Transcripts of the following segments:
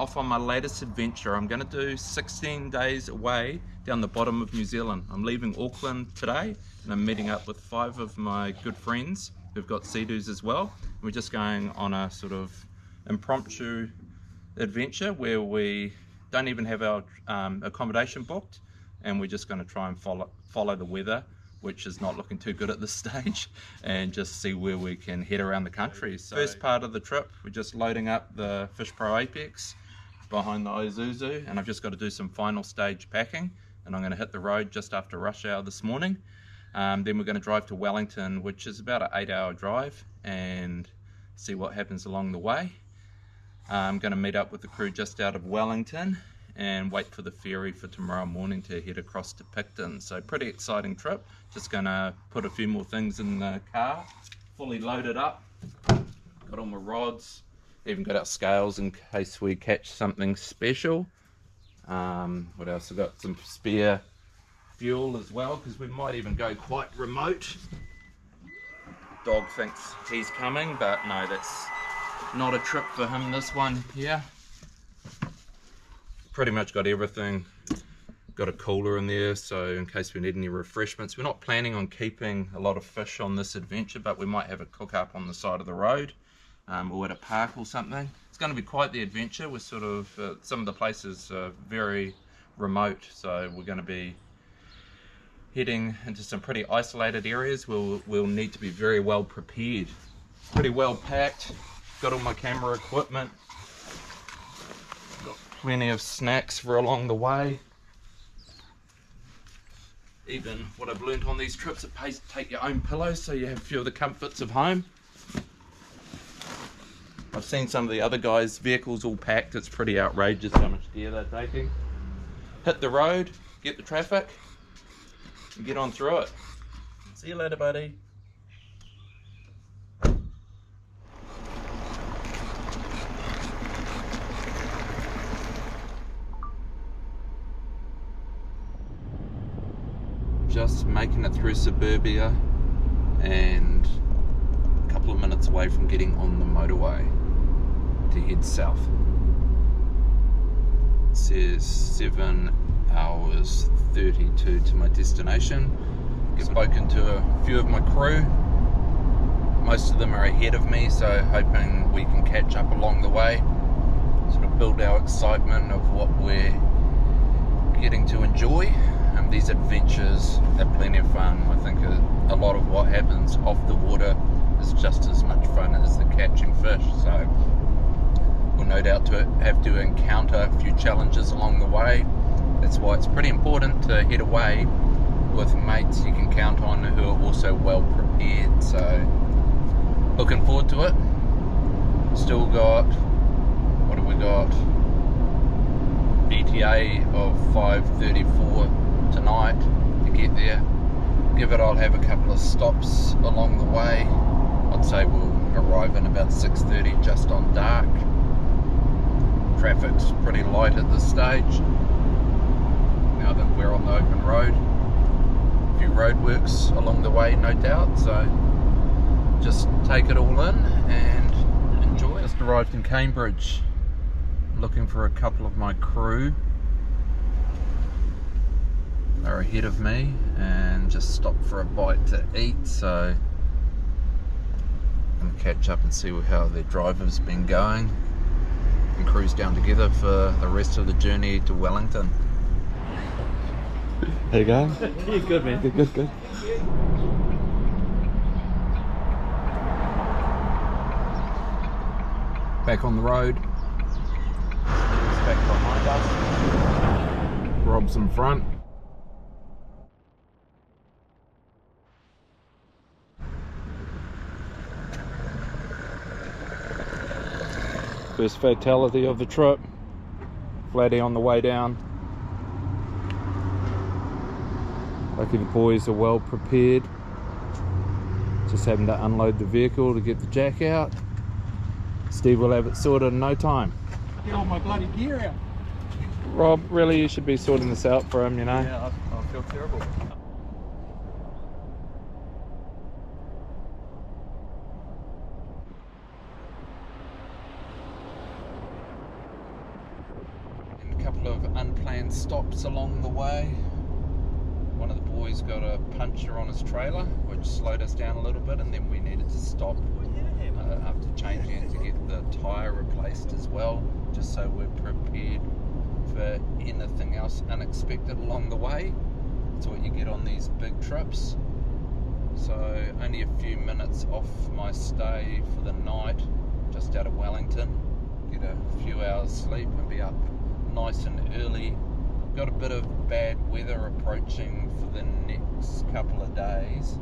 off on my latest adventure. I'm going to do 16 days away down the bottom of New Zealand. I'm leaving Auckland today and I'm meeting up with 5 of my good friends who've got Sea-Doos as well. We're just going on a sort of impromptu adventure where we don't even have our accommodation booked, and we're just going to try and follow the weather, which is not looking too good at this stage, and just see where we can head around the country. So first part of the trip, we're just loading up the Fish Pro Apex behind the Isuzu, and I've just got to do some final stage packing, and I'm going to hit the road just after rush hour this morning. Then we're going to drive to Wellington, which is about an 8-hour drive, and see what happens along the way. I'm going to meet up with the crew just out of Wellington and wait for the ferry for tomorrow morning to head across to Picton. So pretty exciting trip. Just going to put a few more things in the car, fully loaded up. Got all my rods, even got our scales in case we catch something special. What else? I've got some spare fuel as well, because we might even go quite remote. Dog thinks he's coming, but no, that's not a trip for him, this one here. Pretty much got everything. Got a cooler in there, so in case we need any refreshments. We're not planning on keeping a lot of fish on this adventure, but we might have a cook up on the side of the road, or at a park or something. It's going to be quite the adventure. We're sort of, some of the places are very remote, so we're going to be heading into some pretty isolated areas where we'll need to be very well prepared. Pretty well packed. Got all my camera equipment. Got plenty of snacks for along the way. Even what I've learned on these trips, it pays to take your own pillows so you have a few of the comforts of home. I've seen some of the other guys' vehicles all packed. It's pretty outrageous how much gear they're taking. Hit the road, get the traffic, and get on through it. See you later, buddy. Just making it through suburbia and a couple of minutes away from getting on the motorway to head south. It says 7 hours 32 to my destination. I've spoken to a few of my crew. Most of them are ahead of me, so hoping we can catch up along the way, sort of build our excitement of what we're getting to enjoy. These adventures are plenty of fun. I think a lot of what happens off the water is just as much fun as the catching fish, so we'll no doubt have to encounter a few challenges along the way. That's why it's pretty important to head away with mates you can count on who are also well prepared. So looking forward to it. Still got, what have we got, ETA of 5:34 tonight to get there. I'll have a couple of stops along the way. I'd say we'll arrive in about 6:30, just on dark. Traffic's pretty light at this stage now that we're on the open road. A few roadworks along the way, no doubt, so just take it all in and enjoy. Just arrived in Cambridge, looking for a couple of my crew. Are ahead of me and just stopped for a bite to eat, so I'm gonna catch up and see how their driver's been going and cruise down together for the rest of the journey to Wellington. How you going? Yeah, good, man. Good. Back on the road. It's back behind us. Rob's in front. First fatality of the trip. Flatty on the way down. Lucky the boys are well prepared. Just having to unload the vehicle to get the jack out. Steve will have it sorted in no time. Get all my bloody gear out. Rob, really, you should be sorting this out for him, you know? Yeah, I feel terrible. couple of unplanned stops along the way. One of the boys got a puncture on his trailer, which slowed us down a little bit, and then we needed to stop after changing it to get the tyre replaced as well, just so we're prepared for anything else unexpected along the way. That's what you get on these big trips. So only a few minutes off my stay for the night, just out of Wellington. Get a few hours sleep and be up nice and early. Got a bit of bad weather approaching for the next couple of days,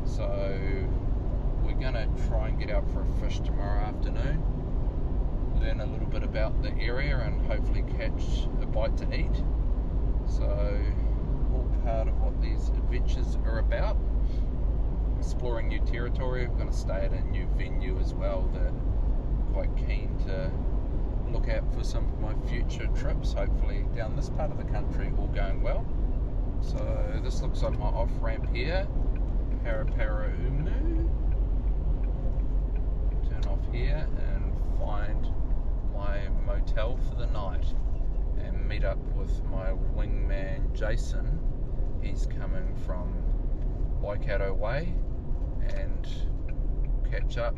so we're gonna try and get out for a fish tomorrow afternoon, learn a little bit about the area and hopefully catch a bite to eat. So all part of what these adventures are about. Exploring new territory. We're going to stay at a new venue as well that I'm quite keen to look at for some of my future trips, hopefully down this part of the country, all going well. So this looks like my off ramp here, Paraparaumu. Turn off here and find my motel for the night and meet up with my wingman Jason. He's coming from Waikato way, and catch up.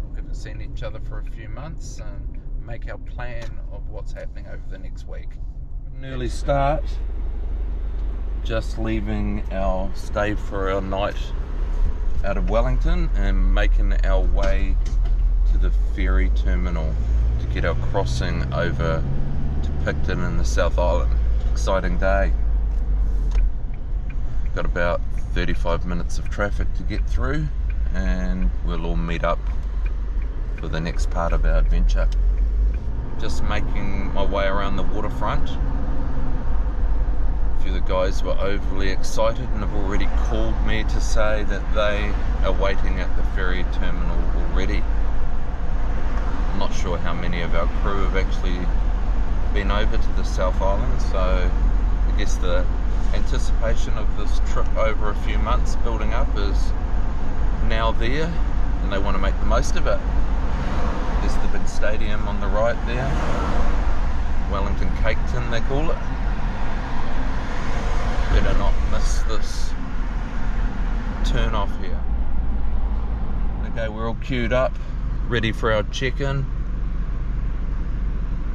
We haven't seen each other for a few months and make our plan of what's happening over the next week. An early start, just leaving our stay for our night out of Wellington and making our way to the ferry terminal to get our crossing over to Picton in the South Island. Exciting day. Got about 35 minutes of traffic to get through, and we'll all meet up for the next part of our adventure. Just making my way around the waterfront. A few of the guys were overly excited and have already called me to say that they are waiting at the ferry terminal already. I'm not sure how many of our crew have actually been over to the South Island, so I guess the anticipation of this trip over a few months building up is now there, and they want to make the most of it. There's the big stadium on the right there, Wellington Picton they call it. Better not miss this turn off here. Okay, we're all queued up, ready for our check-in.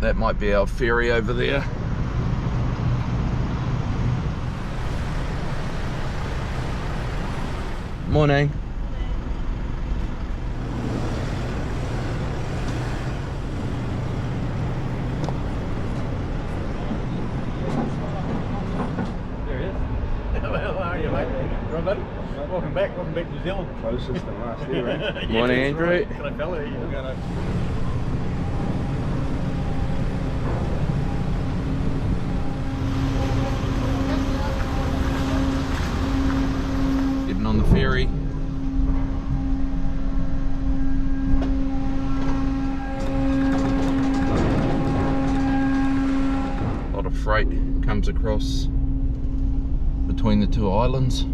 That might be our ferry over there. Morning. There he is. How are you, mate? You all buddy? Welcome back to New Zealand. Closest than last year, right? Yeah, Morning, that's Andrew. right. Can I follow you? Getting on the ferry. A lot of freight comes across between the two islands.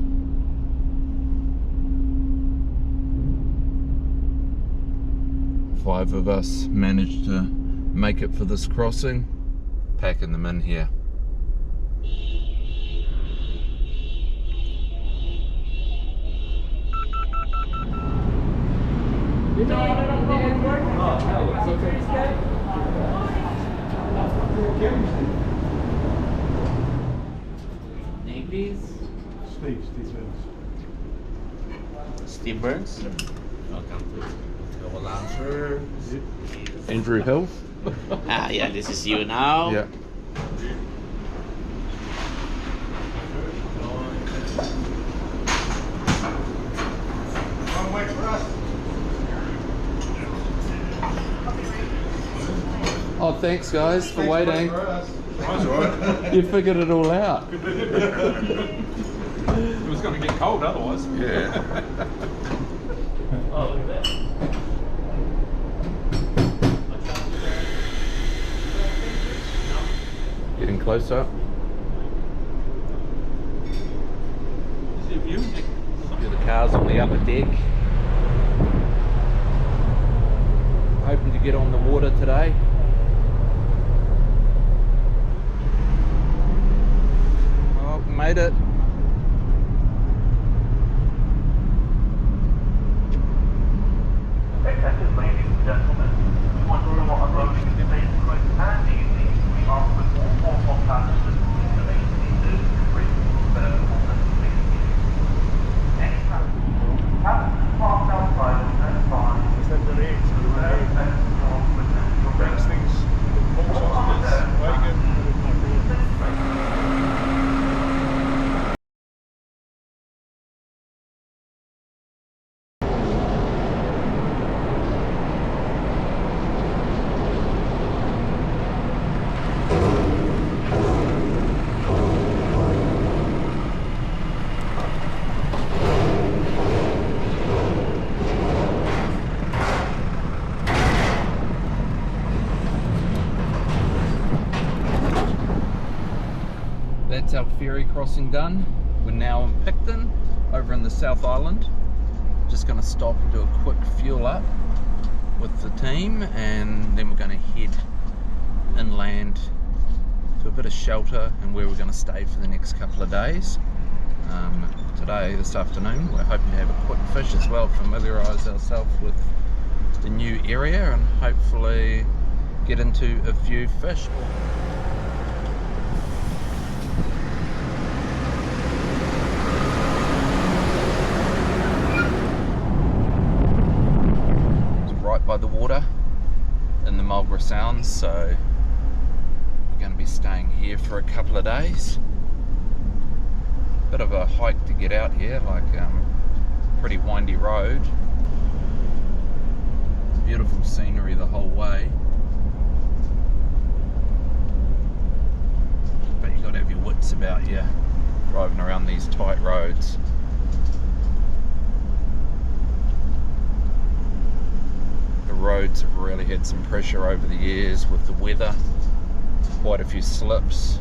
Five of us managed to make it for this crossing, packing them in here. Name please? Steve Burns. Welcome to our lounger. Andrew Hill. Yeah, this is you now. Yeah. Oh, thanks guys for waiting. You figured it all out. It was going to get cold otherwise. Yeah. Oh, look at that. Getting closer. See a view? Yeah, the car's on the upper deck. Hoping to get on the water today. made it. Attention, ladies and gentlemen. We want to know what unloading is made quick and easy. We ask that all four passengers in the main seats free vertical and safety. Any passengers parked outside and fine. Is that the rate? So the way brings things all sorts of this wagon with my That's our ferry crossing done. We're now in Picton, over in the South Island. Just going to stop and do a quick fuel up with the team, and then we're going to head inland to a bit of shelter and where we're going to stay for the next couple of days. This afternoon, we're hoping to have a quick fish as well, familiarise ourselves with the new area and hopefully get into a few fish. By the water in the Marlborough Sounds, so we're going to be staying here for a couple of days. Bit of a hike to get out here, like pretty windy road. Beautiful scenery the whole way, but you got to have your wits about you driving around these tight roads. Roads have really had some pressure over the years with the weather. Quite a few slips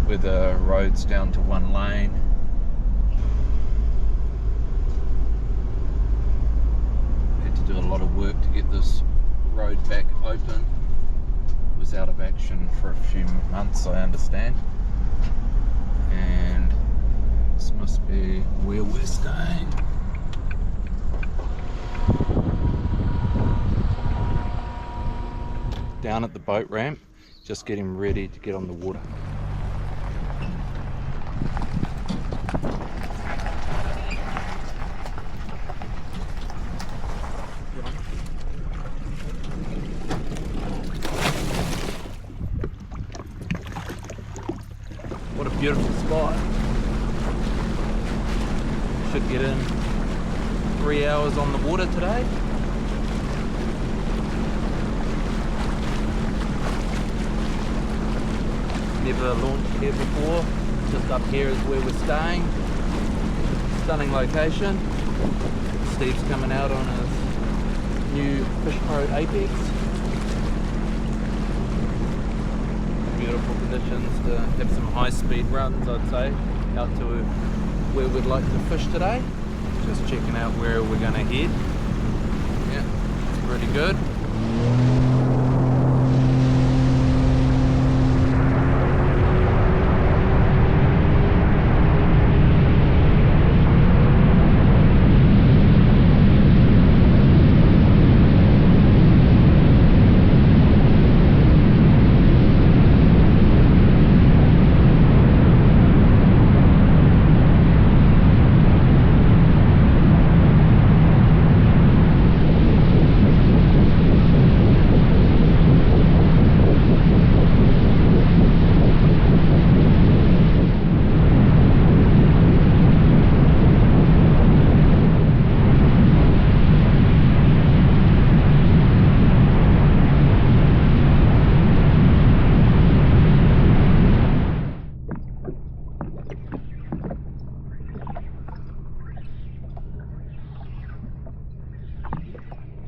with the roads down to one lane. Had to do a lot of work to get this road back open. It was out of action for a few months, I understand. And this must be where we're staying. Down at the boat ramp, just getting ready to get on the water. What a beautiful spot. Should get in 3 hours on the water today. Never launched here before. Just up here is where we're staying. Stunning location. Steve's coming out on his new Fish Pro Apex. Beautiful conditions to have some high speed runs, I'd say, out to where we'd like to fish today. Just checking out where we're going to head. Yeah, it's pretty good.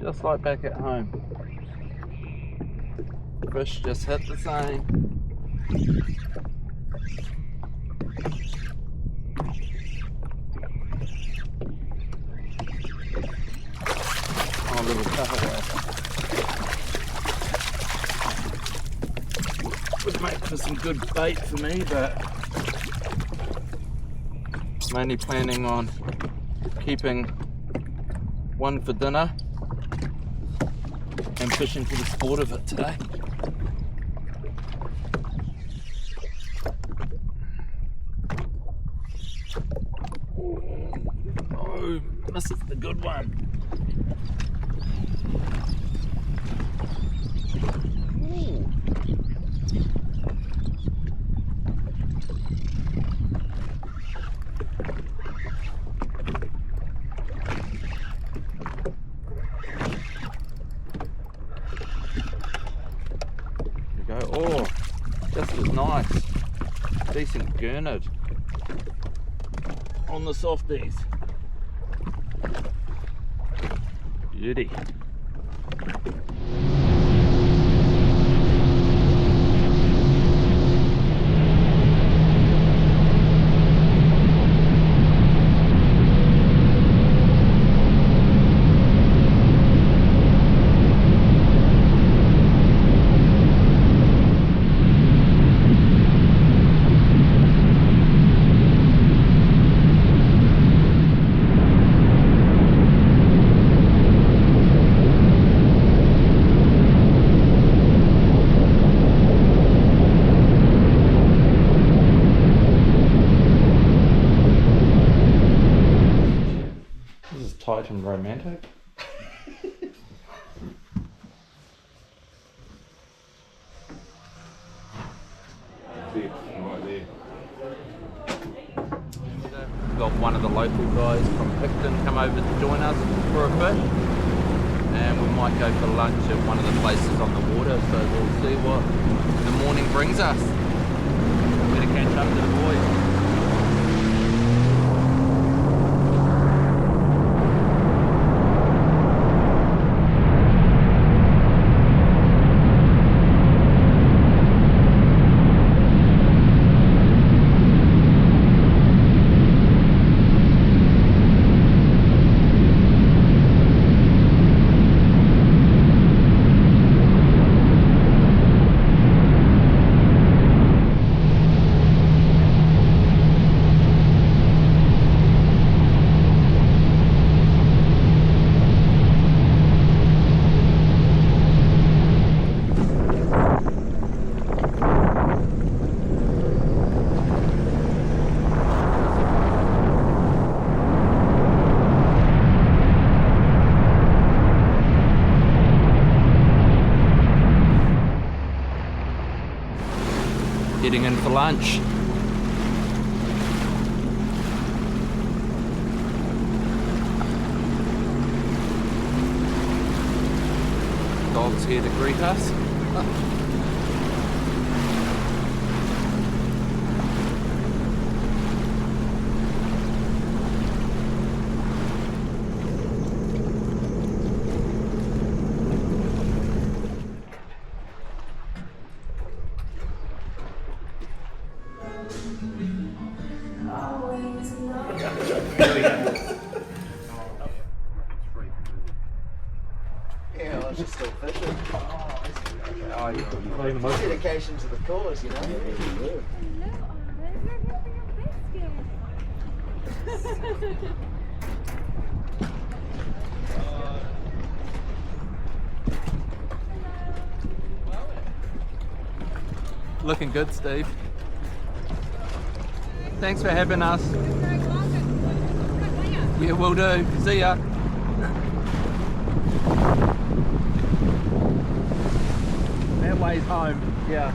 Just like back at home. Fish just hit the same. Oh, little Kahawai. Would make for some good bait for me, but Mainly planning on keeping one for dinner and fishing for the sport of it today. Oh, misses the good one. Ooh. There we go. Oh, this is nice. Decent Gurnard on the softies. Beauty. Tight and romantic. We've got one of the local guys from Picton come over to join us for a fish, and we might go for lunch at one of the places on the water, so we'll see what the morning brings us. Better catch up to the boys. Getting in for lunch. Dog's here to greet us. Yeah, I was just still fishing. Dedication to the cause, you know. Hello, Oliver. You're here for your biscuit. Looking good, Steve. Thanks for having us. Yeah, will do. See ya. That way's home. Yeah.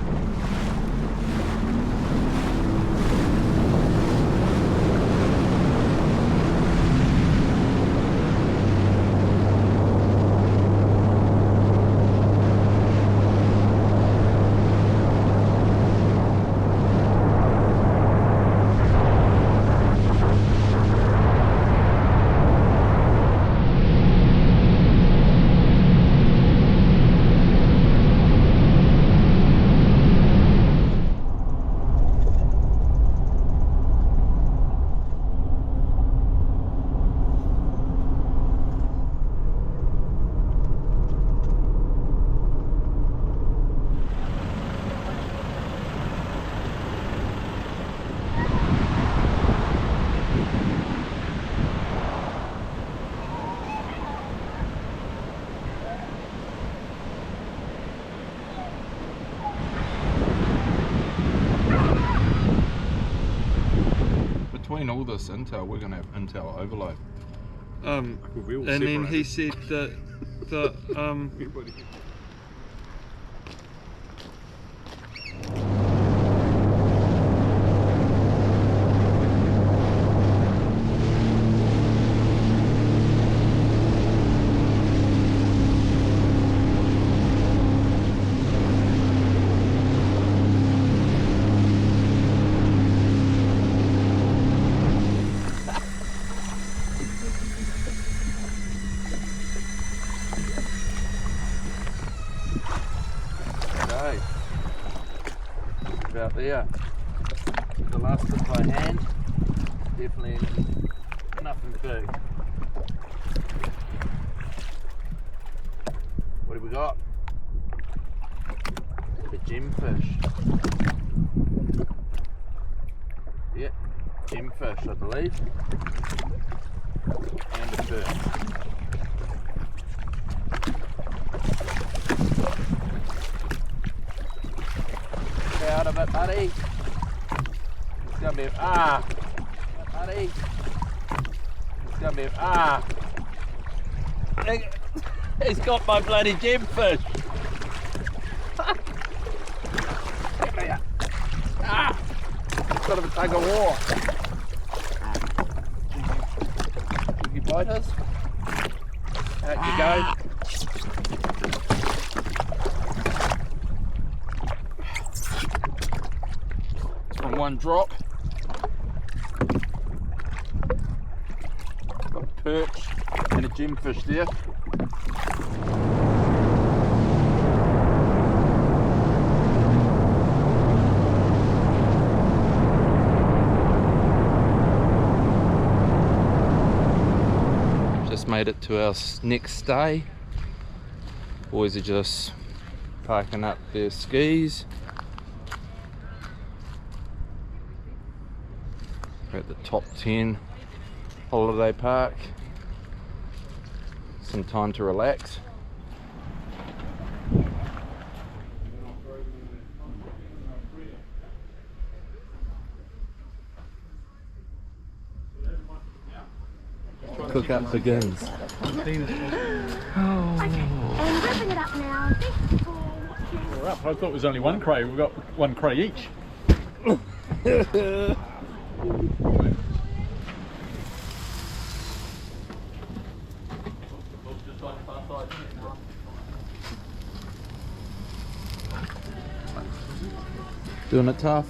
between all this intel, we're going to have intel overload. And then he said that Okay. About there. The last bit by hand. Definitely nothing big. What have we got? A gemfish. Yep, gemfish I believe. And a perch. Get out of it, buddy. It's gonna be buddy. It's gonna be He's got my bloody gemfish. Get me out. Bit of a tug of war. Did you bite us? Out you go. From one drop. Got a perch and a gemfish there. Just made it to our next day. Boys are just parking up their skis. We're at the top 10 holiday park. Some time to relax. Cook up begins. Okay, and wrapping it up now. we're up. I thought it was only one cray. We've got one cray each. Doing it tough.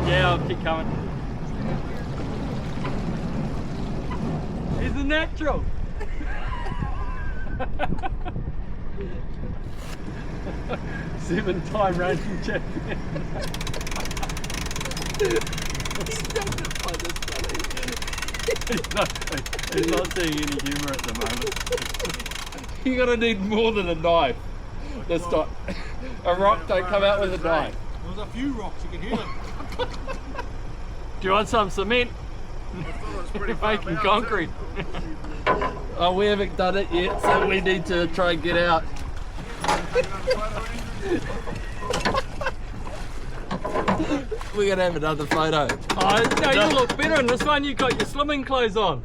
Yeah, I'll keep coming. He's a natural. 7-time racing champion. He's not seeing any humour at the moment. You're gonna need more than a knife this time. A rock don't come out with a knife. There's a few rocks, you can hear them. Do you want some cement? Making concrete. Oh, we haven't done it yet, so we need to try and get out. We're gonna have another photo. Oh, no, you look better in this one. You got your swimming clothes on.